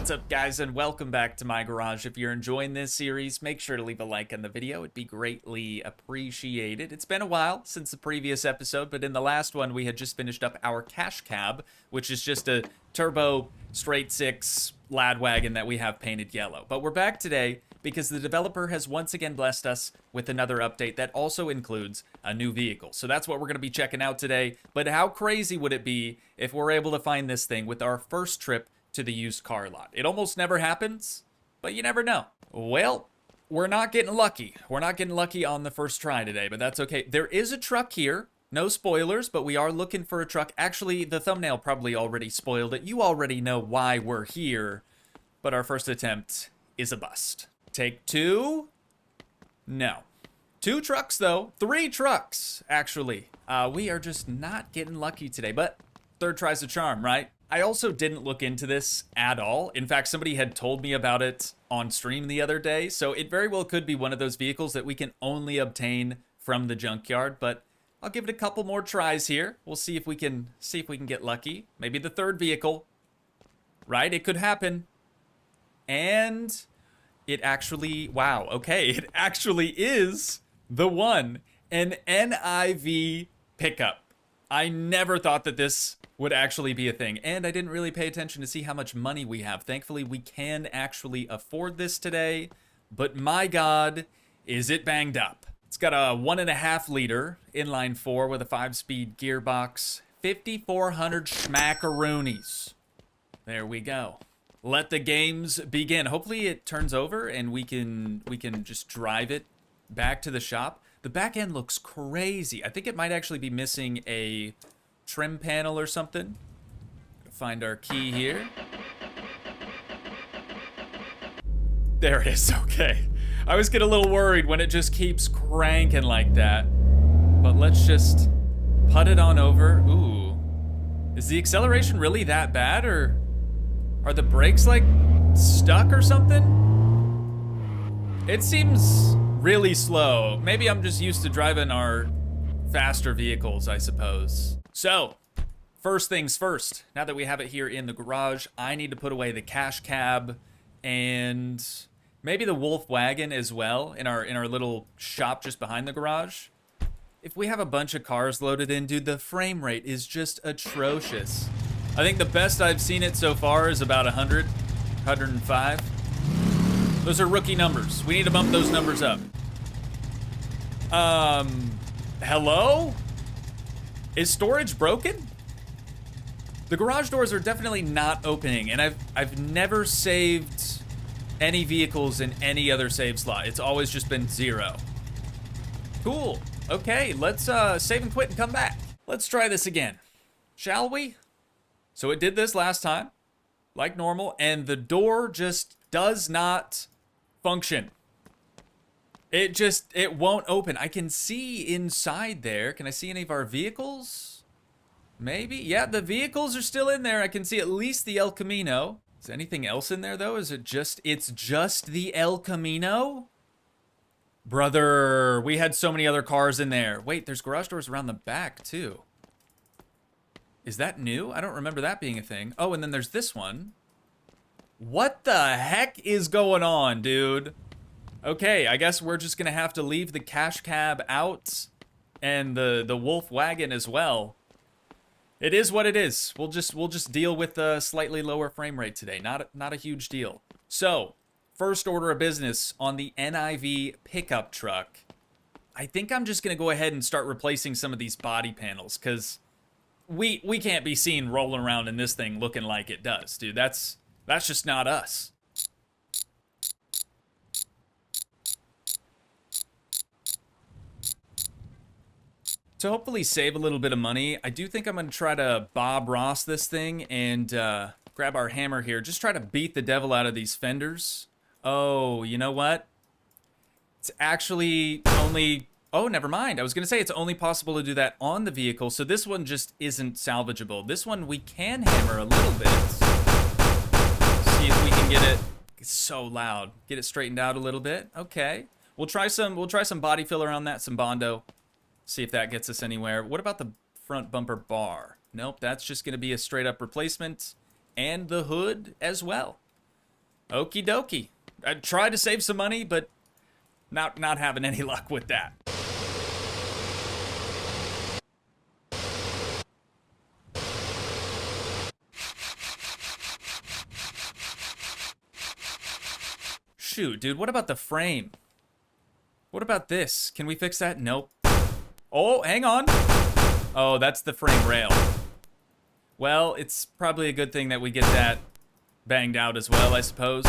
What's up, guys, and welcome back to my garage. If you're enjoying this series, make sure to leave a like on the video. It'd be greatly appreciated. It's been a while since the previous episode, but in the last one, we had just finished up our cash cab, which is just a turbo straight six lad wagon that we have painted yellow. But we're back today because the developer has once again blessed us with another update that also includes a new vehicle. So that's what we're going to be checking out today. But how crazy would it be if we're able to find this thing with our first trip to the used car lot? It almost never happens, but you never know. Well, we're not getting lucky. We're not getting lucky on the first try today, but that's okay. There is a truck here. No spoilers, but we are looking for a truck. Actually, the thumbnail probably already spoiled it. You already know why we're here, but our first attempt is a bust. Take two? No. Two trucks, though. Three trucks, actually. We are just not getting lucky today, but third try's a charm, right? I also didn't look into this at all. In fact, somebody had told me about it on stream the other day, so it very well could be one of those vehicles that we can only obtain from the junkyard, but I'll give it a couple more tries here. We'll see if we can get lucky. Maybe the third vehicle, right? It could happen. And it actually, wow, okay, it actually is the one, an NIV Pickup. I never thought that this would actually be a thing, and I didn't really pay attention to see how much money we have. Thankfully, we can actually afford this today, but my God, is it banged up. It's got a 1.5 liter inline 4 with a 5-speed gearbox, 5,400 schmackaroonies. There we go. Let the games begin. Hopefully it turns over and we can just drive it back to the shop. The back end looks crazy. I think it might actually be missing a trim panel or something. Find our key here. There it is. Okay. I was getting a little worried when it just keeps cranking like that. But let's just put it on over. Ooh. Is the acceleration really that bad, or are the brakes like stuck or something? It seems really slow. Maybe I'm just used to driving our faster vehicles, I suppose. So, first things first. Now that we have it here in the garage, I need to put away the cash cab and maybe the wolf wagon as well in our little shop just behind the garage. If we have a bunch of cars loaded in, dude, the frame rate is just atrocious. I think the best I've seen it so far is about 100, 105. Those are rookie numbers. We need to bump those numbers up. Hello? Is storage broken? The garage doors are definitely not opening, and I've never saved any vehicles in any other save slot. It's always just been 0. Cool. Okay, let's save and quit and come back. Let's try this again, shall we? So it did this last time, like normal, and the door just does not function. It won't open. I can see inside there. Can I see any of our vehicles? Maybe. Yeah, the vehicles are still in there. I can see at least the El Camino. Is anything else in there, though? Is it just, it's just the El Camino? Brother, we had so many other cars in there. Wait, there's garage doors around the back, too. Is that new? I don't remember that being a thing. Oh, and then there's this one. What the heck is going on, dude? Okay, I guess we're just gonna have to leave the cash cab out and the wolf wagon as well. It is what it is. We'll just deal with the slightly lower frame rate today. Not a huge deal. So, first order of business on the NIV pickup truck. I think I'm just gonna go ahead and start replacing some of these body panels, because we can't be seen rolling around in this thing looking like it does, dude. That's just not us. To hopefully save a little bit of money, I do think I'm going to try to Bob Ross this thing and grab our hammer here. Just try to beat the devil out of these fenders. Oh, you know what? It's actually only... Oh, never mind. I was going to say it's only possible to do that on the vehicle, so this one just isn't salvageable. This one we can hammer a little bit. See if we can get it... It's so loud. Get it straightened out a little bit. Okay. We'll try some body filler on that, some Bondo. See if that gets us anywhere. What about the front bumper bar? Nope, that's just going to be a straight up replacement. And the hood as well. Okie dokie. I tried to save some money, but not having any luck with that. Shoot, dude, what about the frame? What about this? Can we fix that? Nope. Oh, hang on. Oh, that's the frame rail. Well, it's probably a good thing that we get that banged out as well, I suppose.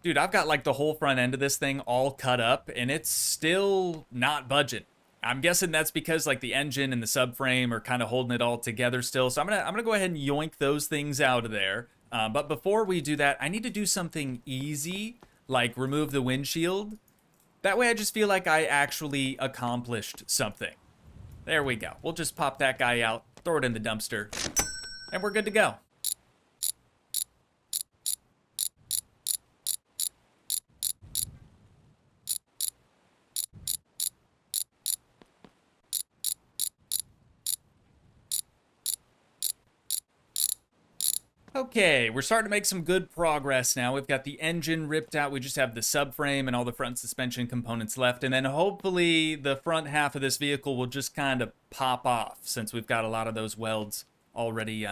Dude, I've got like the whole front end of this thing all cut up, and it's still not budging. I'm guessing that's because like the engine and the subframe are kind of holding it all together still. So I'm gonna go ahead and yoink those things out of there. But before we do that, I need to do something easy, like remove the windshield. That way I just feel like I actually accomplished something. There we go. We'll just pop that guy out, throw it in the dumpster, and we're good to go. Okay, we're starting to make some good progress now. We've got the engine ripped out. We just have the subframe and all the front suspension components left. And then hopefully the front half of this vehicle will just kind of pop off since we've got a lot of those welds already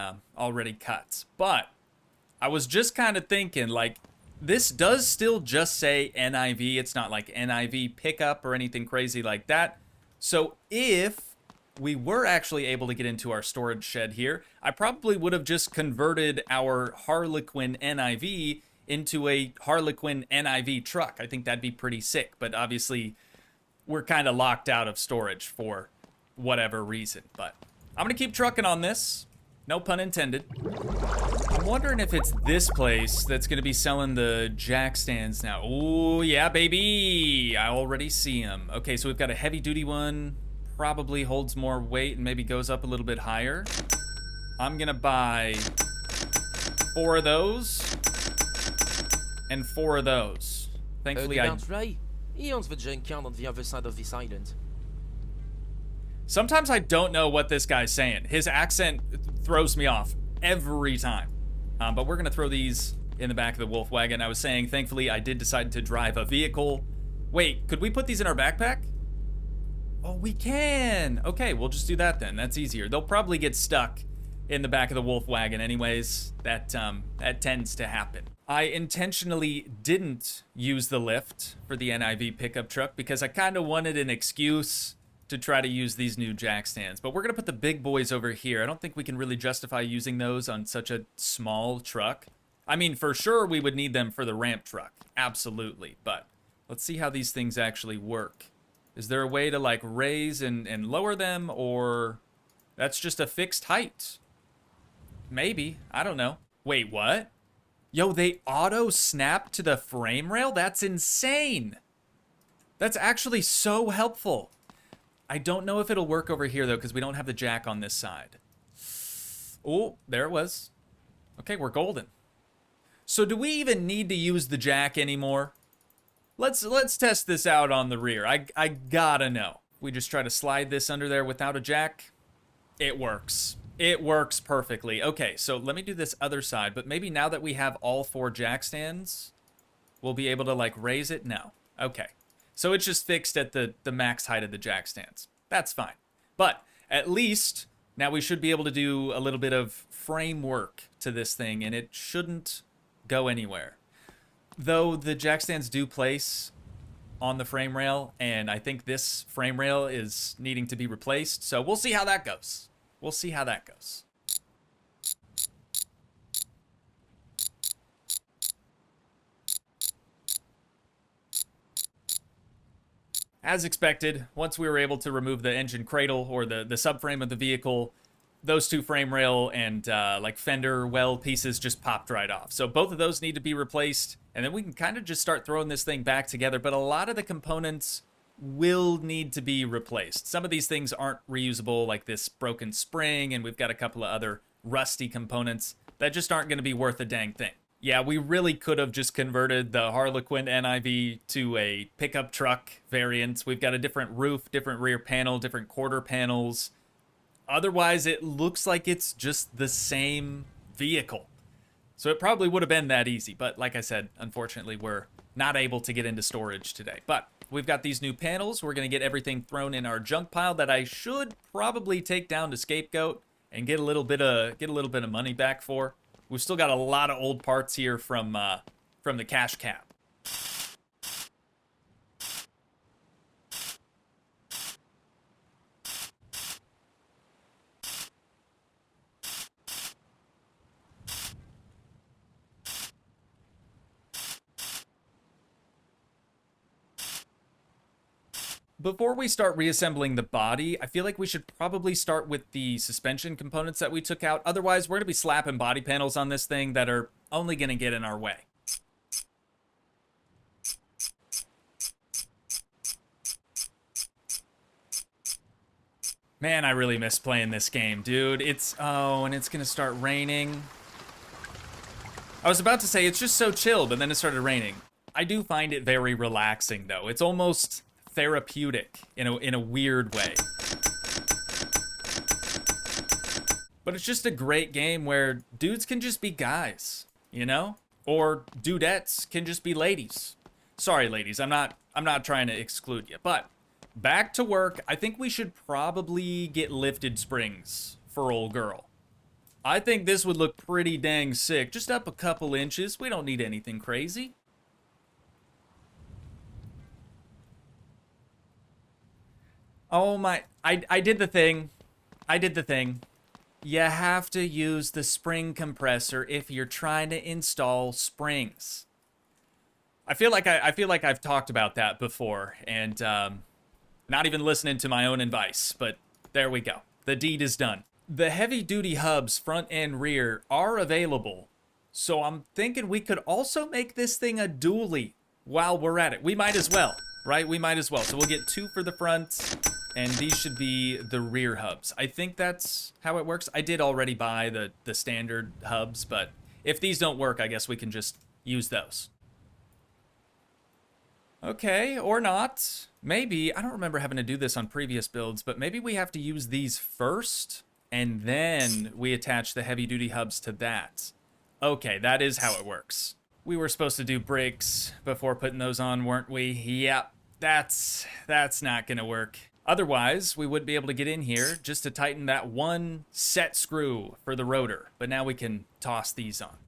cut. But I was just kind of thinking, like, this does still just say NIV. It's not like NIV Pickup or anything crazy like that. So if we were actually able to get into our storage shed here, I probably would have just converted our Harlequin NIV into a Harlequin NIV truck. I think that'd be pretty sick, but obviously we're kind of locked out of storage for whatever reason. But I'm gonna keep trucking on this, no pun intended. I'm wondering if it's this place that's gonna be selling the jack stands now. Oh yeah, baby, I already see them. Okay, so we've got a heavy duty one, probably holds more weight and maybe goes up a little bit higher. I'm gonna buy 4 of those and 4 of those. Thankfully, sometimes I don't know what this guy's saying. His accent throws me off every time. But we're gonna throw these in the back of the wolf wagon. I was saying, thankfully, I did decide to drive a vehicle. Wait, could we put these in our backpack? Oh, we can. Okay, we'll just do that then. That's easier. They'll probably get stuck in the back of the wolf wagon anyways. That tends to happen. I intentionally didn't use the lift for the NIV pickup truck because I kind of wanted an excuse to try to use these new jack stands. But we're going to put the big boys over here. I don't think we can really justify using those on such a small truck. I mean, for sure we would need them for the ramp truck. Absolutely. But let's see how these things actually work. Is there a way to like raise and lower them, or that's just a fixed height? Maybe. I don't know. Wait, what? Yo, they auto snap to the frame rail? That's insane. That's actually so helpful. I don't know if it'll work over here though, because we don't have the jack on this side. Oh, there it was. Okay, we're golden. So do we even need to use the jack anymore? Let's test this out on the rear. I gotta know. We just try to slide this under there without a jack. It works. It works perfectly. Okay, so let me do this other side, but maybe now that we have all 4 jack stands, we'll be able to like raise it? No. Okay. So it's just fixed at the max height of the jack stands. That's fine. But at least now we should be able to do a little bit of framework to this thing, and it shouldn't go anywhere. Though the jack stands do place on the frame rail, and I think this frame rail is needing to be replaced. So we'll see how that goes. We'll see how that goes. As expected, once we were able to remove the engine cradle or the subframe of the vehicle, those 2 frame rail and like fender well pieces just popped right off. So both of those need to be replaced, and then we can kind of just start throwing this thing back together. But a lot of the components will need to be replaced. Some of these things aren't reusable, like this broken spring, and we've got a couple of other rusty components that just aren't going to be worth a dang thing. Yeah, we really could have just converted the Harlequin NIV to a pickup truck variant. We've got a different roof, different rear panel, different quarter panels. Otherwise, it looks like it's just the same vehicle. So it probably would have been that easy. But like I said, unfortunately, we're not able to get into storage today. But we've got these new panels. We're going to get everything thrown in our junk pile that I should probably take down to Scapegoat and get a little bit of money back for. We've still got a lot of old parts here from the cash cab. Before we start reassembling the body, I feel like we should probably start with the suspension components that we took out. Otherwise, we're going to be slapping body panels on this thing that are only going to get in our way. Man, I really miss playing this game, dude. And it's going to start raining. I was about to say it's just so chill, but then it started raining. I do find it very relaxing, though. It's almost therapeutic in a weird way. But it's just a great game where dudes can just be guys, you know? Or dudettes can just be ladies. Sorry, ladies, I'm not trying to exclude you, but back to work. I think we should probably get lifted springs for old girl. I think this would look pretty dang sick. Just up a couple inches. We don't need anything crazy. Oh my, I did the thing. I did the thing. You have to use the spring compressor if you're trying to install springs. I feel like I've talked about that before and not even listening to my own advice, but there we go. The deed is done. The heavy duty hubs front and rear are available. So I'm thinking we could also make this thing a dually while we're at it. We might as well, right? We might as well. So we'll get 2 for the front. And these should be the rear hubs. I think that's how it works. I did already buy the standard hubs, but if these don't work, I guess we can just use those. Okay, or not. Maybe, I don't remember having to do this on previous builds, but maybe we have to use these first, and then we attach the heavy-duty hubs to that. Okay, that is how it works. We were supposed to do brakes before putting those on, weren't we? Yep, that's not gonna work. Otherwise, we wouldn't be able to get in here just to tighten that one set screw for the rotor. But now we can toss these on.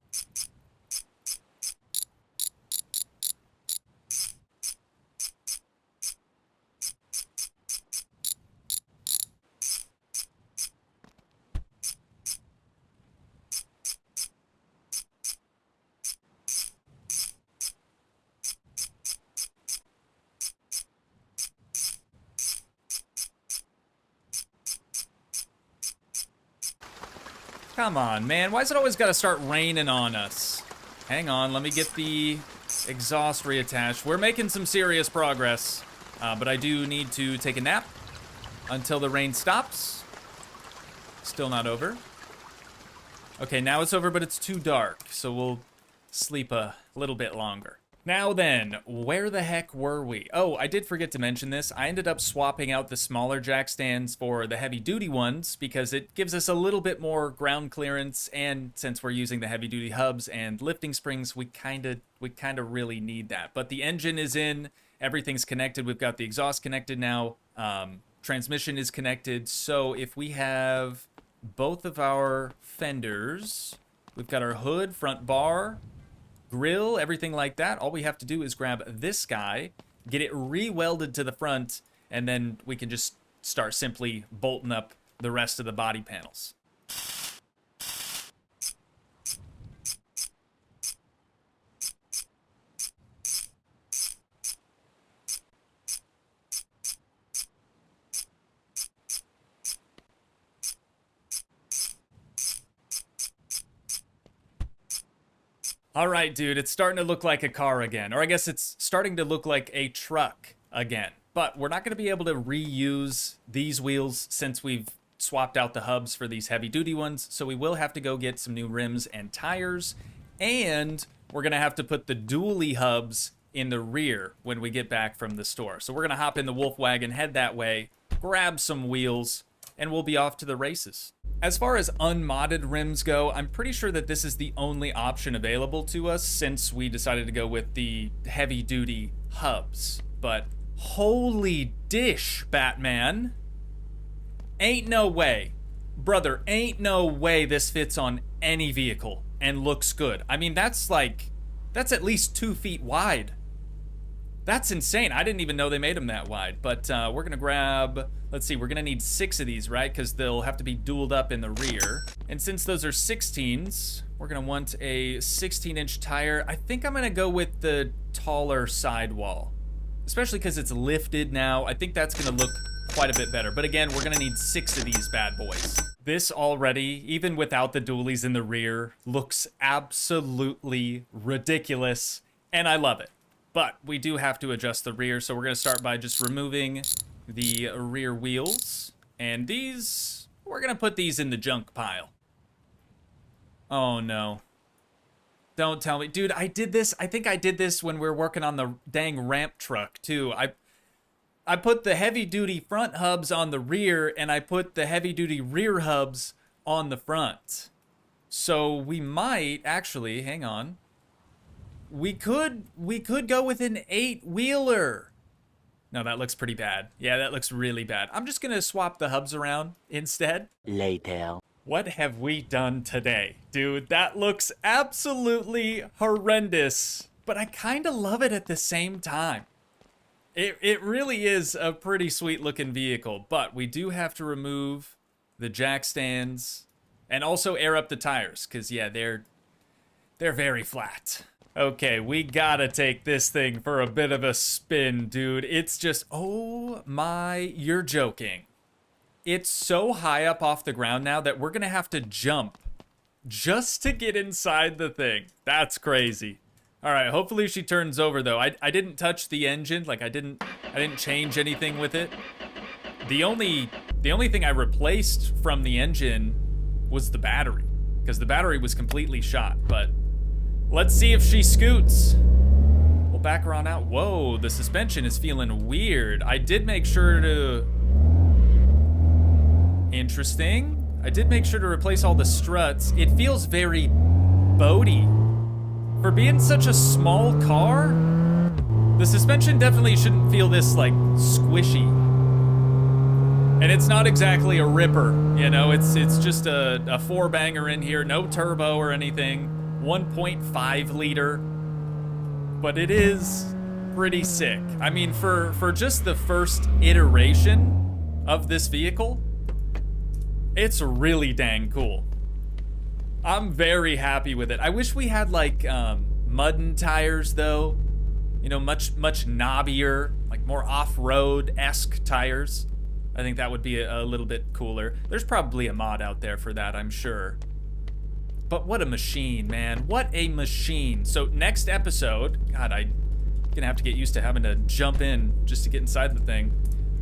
Come on, man. Why is it always got to start raining on us? Hang on, let me get the exhaust reattached. We're making some serious progress, but I do need to take a nap until the rain stops. Still not over. Okay, now it's over, but it's too dark, so we'll sleep a little bit longer. Now then, where the heck were we? Oh, I did forget to mention this. I ended up swapping out the smaller jack stands for the heavy-duty ones because it gives us a little bit more ground clearance, and since we're using the heavy-duty hubs and lifting springs, we kind of really need that. But the engine is in, everything's connected. We've got the exhaust connected now. Transmission is connected. So if we have both of our fenders, we've got our hood, front bar, grill, everything like that. All we have to do is grab this guy, get it re-welded to the front, and then we can just start simply bolting up the rest of the body panels. All right, dude, it's starting to look like a car again. Or I guess it's starting to look like a truck again. But we're not going to be able to reuse these wheels since we've swapped out the hubs for these heavy-duty ones. So we will have to go get some new rims and tires. And we're gonna have to put the dually hubs in the rear when we get back from the store. So we're gonna hop in the Wolf wagon, head that way, grab some wheels, and we'll be off to the races. As far as unmodded rims go, I'm pretty sure that this is the only option available to us since we decided to go with the heavy-duty hubs. But holy dish, Batman. Ain't no way. Brother, ain't no way this fits on any vehicle and looks good. I mean, that's at least 2 feet wide. That's insane. I didn't even know they made them that wide. But we're gonna grab, let's see, we're gonna need 6 of these, right? Because they'll have to be dualed up in the rear. And since those are 16s, we're gonna want a 16-inch tire. I think I'm gonna go with the taller sidewall, especially because it's lifted now. I think that's gonna look quite a bit better. But again, we're gonna need 6 of these bad boys. This already, even without the dualies in the rear, looks absolutely ridiculous, and I love it. But we do have to adjust the rear, so we're gonna start by just removing the rear wheels. And these, we're gonna put these in the junk pile. Oh no. Don't tell me. Dude, I did this, I think I did this when we were working on the dang ramp truck too. I put the heavy-duty front hubs on the rear, and I put the heavy-duty rear hubs on the front. So we might actually, hang on. We could go with an 8-wheeler. No, that looks pretty bad. Yeah, that looks really bad. I'm just gonna swap the hubs around instead. Later. What have we done today? Dude, that looks absolutely horrendous, but I kind of love it at the same time. It really is a pretty sweet looking vehicle, but we do have to remove the jack stands and also air up the tires, because yeah, they're very flat. Okay, we gotta take this thing for a bit of a spin, dude. It's just, oh my, you're joking. It's so high up off the ground now that we're gonna have to jump just to get inside the thing. That's crazy. All right, hopefully she turns over though. I didn't touch the engine, like I didn't change anything with it. The only thing I replaced from the engine was the battery, because the battery was completely shot. But let's see if she scoots. We'll back her on out. Whoa, the suspension is feeling weird. I did make sure to... Interesting. I did make sure to replace all the struts. It feels very boaty. For being such a small car, the suspension definitely shouldn't feel this, like, squishy. And it's not exactly a ripper, you know? It's just a 4-banger in here, no turbo or anything. 1.5 liter. But it is pretty sick. I mean, for just the first iteration of this vehicle, it's really dang cool. I'm very happy with it. I wish we had like mudden tires though. You know, much knobbier, like more off-road-esque tires. I think that would be a little bit cooler. There's probably a mod out there for that, I'm sure. But what a machine, man. What a machine. So next episode, God, I'm gonna have to get used to having to jump in just to get inside the thing.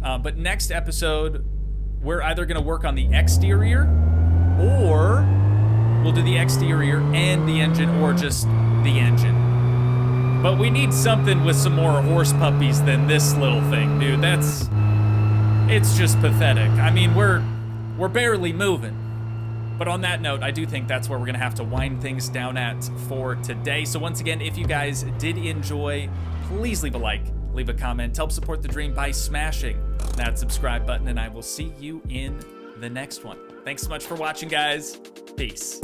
But next episode, we're either gonna work on the exterior, or we'll do the exterior and the engine, or just the engine. But we need something with some more horse puppies than this little thing, dude. It's just pathetic. I mean, we're barely moving. But on that note, I do think that's where we're gonna have to wind things down at for today. So once again, if you guys did enjoy, please leave a like, leave a comment, help support the dream by smashing that subscribe button, and I will see you in the next one. Thanks so much for watching, guys. Peace.